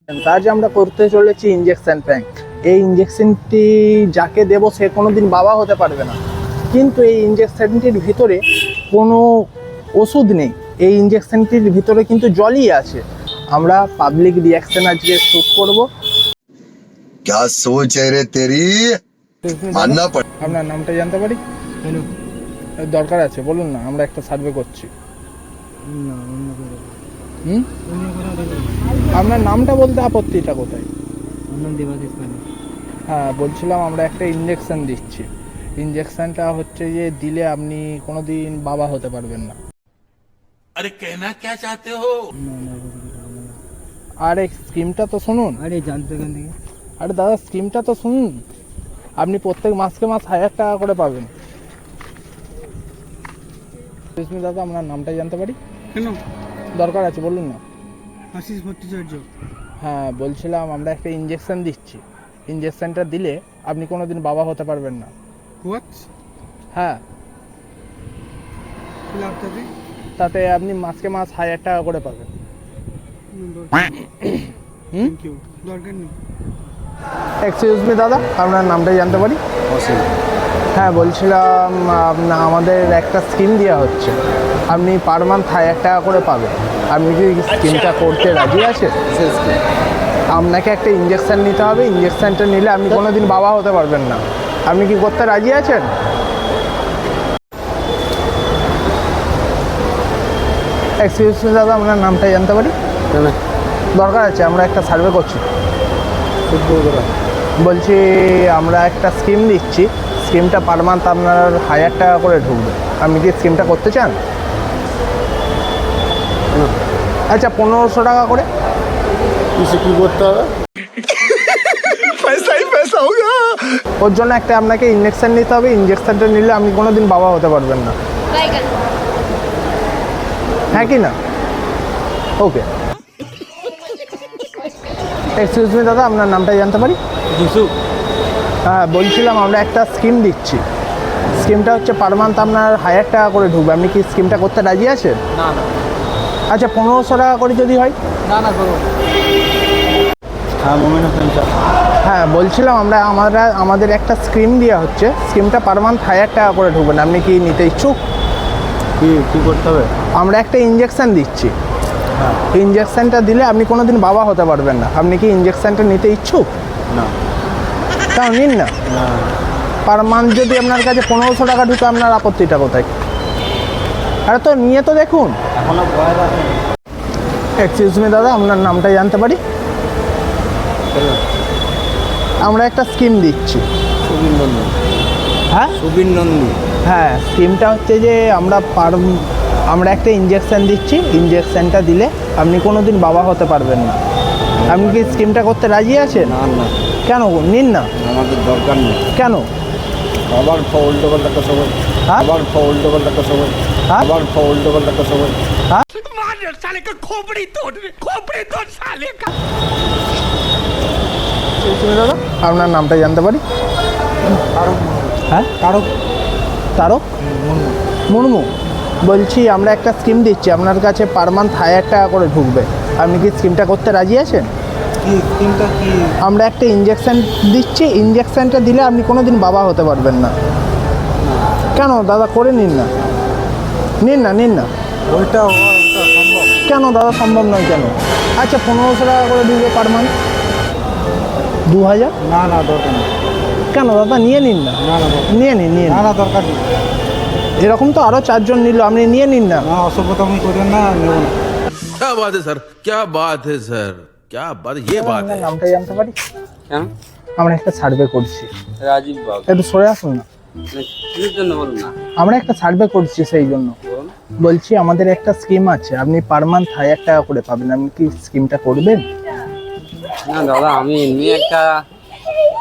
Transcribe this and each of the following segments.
আজ আমরা করতে চলেছি ইনজেকশন প্র্যাঙ্ক। এই ইনজেকশনটি যাকে দেব সে কোনোদিন বাবা হতে পারবে না, কিন্তু এই ইনজেকশনটির ভিতরে কোনো ওষুধ নেই। এই ইনজেকশনটির ভিতরে কিন্তু জলই আছে। আমরা পাবলিক রিয়াকশন আজকে শ্যুট করব। क्या सोच है रे तेरी मानना पड़ আপনার নামটা জানতে পারি? দরকার আছে, বলুন না, আমরা একটা সার্ভে করছি। আপনার নামটা বলতে আপত্তিটা কোথায়? হ্যাঁ, বলছিলাম আমরা একটা ইনজেকশন দিচ্ছি। ইনজেকশনটা হচ্ছে যে দিলে আপনি কোনোদিন বাবা হতে পারবেন না। अरे कहना क्या चाहते हो? আরে স্কিমটা তো শুনুন। আরে জানতে কেন থেকে? আরে দাদা, স্কিমটা তো শুনুন। আপনি প্রত্যেক মাসকে মাস 1000 টাকা করে পাবেন। দাদা, আপনার নামটা জানতে পারি? কেন? দরকার আছে, বলুন না। আশিস ভট্টাচার্য। হ্যাঁ, বলছিলাম আমরা একটা ইনজেকশন দিচ্ছি। ইনজেকশনটা দিলে আপনি কোনোদিন বাবা হতে পারবেন না। হোয়াট? হ্যাঁ, কি লাভ তাতে? তাতে আপনি মাসকে মাস 1000 টাকা করে পাবেন। থ্যাংক ইউ, দরকার নেই। এক্সকিউজ মি দাদা, আপনার নামটা জানতে পারি? হ্যাঁ, বলছিলাম আমাদের একটা স্কিম দেওয়া হচ্ছে, আপনি পার মান্থ 1000 টাকা করে পাবেন। আপনি কি স্কিমটা করতে রাজি আছেন? আপনাকে একটা ইনজেকশন নিতে হবে। ইনজেকশনটা নিলে আপনি কোনোদিন বাবা হতে পারবেন না। আপনি কি করতে রাজি আছেন? এক্সকিউজ মি দাদা, আপনার নামটা জানতে পারি? দরকার আছে, আমরা একটা সার্ভে করছি। বলছি আমরা একটা স্কিম দিচ্ছি। স্কিমটা পার মান্থ আপনার 1000 টাকা করে ঢুকবে। আপনি কি স্কিমটা করতে চান? আচ্ছা, 1500 টাকা করে। কি করতে হবে? पैसा ही पैसा होगा। ওর জন্য একটা আপনাকে ইনজেকশন নিতে হবে। ইনজেকশনটা নিলে আপনি কোনোদিন বাবা হতে পারবেন না। হ্যাঁ কি না? ওকে। এক্সকিউজ মি দাদা, আপনার নামটা জানতে পারি? হ্যাঁ, বলছিলাম আমরা একটা স্কিম দিচ্ছি। স্কিমটা হচ্ছে পার মান্থ আপনার 1000 টাকা করে ঢুকবে। আপনি কি স্কিমটা করতে রাজি আছেন? না না। আচ্ছা, 1500 টাকা করে যদি হয়? না না করো। হ্যাঁ, মোমেন্ট অফ ফ্রেন্ডশিপ। হ্যাঁ, বলছিলাম আমাদের একটা স্কিম দেওয়া হচ্ছে। স্কিমটা পার মান্থ 1000 টাকা করে ঢুকবেন। আপনি কি নিতে ইচ্ছুক? কি করতে হবে? আমরা একটা ইনজেকশন দিচ্ছি। ইনজেকশনটা দিলে আপনি কোনোদিন বাবা হতে পারবেন না। আপনি কি ইনজেকশনটা নিতে ইচ্ছুক? না। তাও নিন না। পার মান্থ যদি আপনার কাছে 1500 টাকা ঢুকে, আপনার আপত্তিটা কোথায়? আরে তো নিয়ে তো দেখুন। এখনো বয়স আছে। এক্সকিউজ মি দাদা, আপনার নামটা জানতে পারি? আমরা একটা স্কিম দিচ্ছি। সুবিন নন্দী। হ্যাঁ সুবিন নন্দী। হ্যাঁ, স্কিমটা হচ্ছে যে আমরা একটা ইনজেকশন দিচ্ছি। ইনজেকশনটা দিলে আপনি কোনোদিন বাবা হতে পারবেন না। আপনি কি স্কিমটা করতে রাজি আছেন? না না, কেন নিন না? আমাদের দরকার নেই। কেন? আবার উল্টো পাল্টা কথা বল। হ্যাঁ? আবার উল্টো পাল্টা কথা বল। হ্যাঁ? আবার উল্টো পাল্টা কথা বল। मार साले का खोपड़ी तोड़ साले का। দাদা, আপনার নামটা জানতে পারি? হ্যাঁ, তারক মুর্মু। বলছি আমরা একটা স্কিম দিচ্ছি, আপনার কাছে পার মান্থ 1000 টাকা করে ঢুকবে। আপনি কি স্কিমটা করতে রাজি আছেন? কি স্কিমটা কি? আমরা একটা ইনজেকশন দিচ্ছি। ইনজেকশনটা দিলে আপনি কোনোদিন বাবা হতে পারবেন না। কেন দাদা, করে নিন না। নিন না। ওইটা সম্ভব? কেন দাদা, সম্ভব নয় কেন? আচ্ছা, 1500 টাকা করে ঢুকবে পার মান্থ। 2000? না না, দরকার নেই। কেন দাদা, নিয়ে নিন না। না না, নিয়ে নিন। না না, দরকার নেই। এরকম তো আরও 4 জন নিল, আপনি নিয়ে নিন না। না, অসভ্যতামি করেন না, নেব না। क्या बात है सर? क्या बात है सर? क्या बात? ये बात আপনার है। নামটা জানতে পারি? কেন? আমরা একটা সার্ভে করছি। রাজীব বাবু। একটু সরে আসুন না। কিসের জন্য বলুন না? আমরা একটা সার্ভে করছি, সেই জন্য বলুন। বলছি। আমাদের একটা স্কিম আছে, আপনি পার মান্থ 1000 টাকা করে পাবেন। আপনি কি স্কিমটা করবেন? না দাদা, আমি এমনি একটা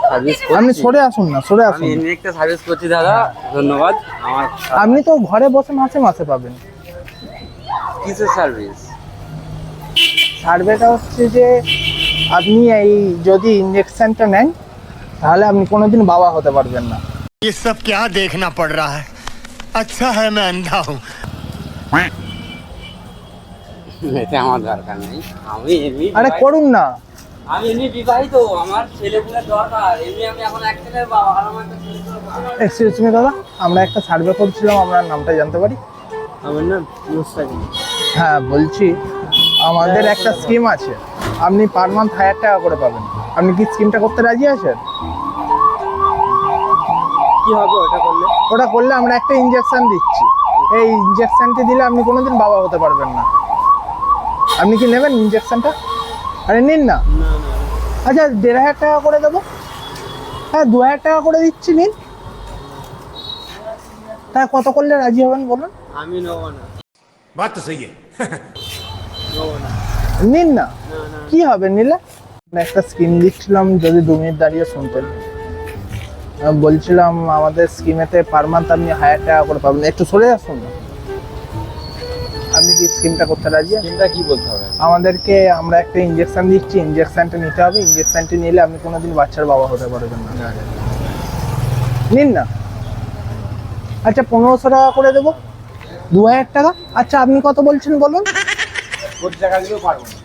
সার্ভিস আপনি করছি। সরে আসুন না, সরে আমি আসুন। এমনি একটা সার্ভিস করছি দাদা, ধন্যবাদ। আমার আপনি তো ঘরে বসে মাসে মাসে পাবেন। কিসের সার্ভিস? সার্ভেটা হচ্ছে যে আপনি এই যদি ইনজেকশনটা নেন, তাহলে আপনি কোনোদিন বাবা হতে পারবেন না। ये सब क्या देखना पड़ रहा है? अच्छा है मैं अंधा हूँ। এটা আমার দরকার নেই। আমি এমনি আরে করুন না। আমি এমনি বিবাহিত, আমার ছেলেপুলের দরকার, এমনি আমি এখন এক ছেলের বাবা, আর আমার একটা ছেলে পুলে। এক্সকিউজ মি দাদা, আমরা একটা সার্ভে করছিলাম, আপনার নামটা জানতে পারি? আমার নাম মুস্তাকিম। হ্যাঁ বলছি, আমাদের একটা স্কিম আছে, আপনি পার মান্থ 1000 টাকা করে পাবেন। আপনি কি স্কিমটা করতে রাজি আছেন? কি হবে ওটা করলে? ওটা করলে আমরা একটা ইনজেকশন দিচ্ছি, এই ইনজেকশনটি দিলে আপনি কোনোদিন বাবা হতে পারবেন না। আপনি কি নেবেন ইনজেকশনটা? আরে নিন না। না না আচ্ছা 1500 টাকা করে দেবো। হ্যাঁ 2000 টাকা করে দিচ্ছি, নিন। হ্যাঁ কত করলে রাজি হবেন বলুন? আমি নেবো না, बात तो सही है নেবো না। নিন না। না না কি হবে নিলে? একটা স্কিম দিচ্ছিলাম, যদি 2 মিনিট দাঁড়িয়ে শুনতেন। বলছিলাম আমাদের স্কিমেতে পার মান্থ আপনি 1000 টাকা করে পাবেন। একটু সরে আসুন না। আপনি কি স্কিমটা করতে রাজি আছেন? চিন্তা কি বলতে হবে? আমাদেরকে আমরা একটা ইনজেকশন দিচ্ছি, ইনজেকশনটা নিতে হবে। ইনজেকশনটি নিলে আপনি কোনোদিন বাচ্চার বাবা হতে পারবেন না। নিন না। আচ্ছা 1500 টাকা করে দেবো। 2000 টাকা। আচ্ছা আপনি কত বলছেন বলুন? কোটি টাকা দিলেও পারবো না।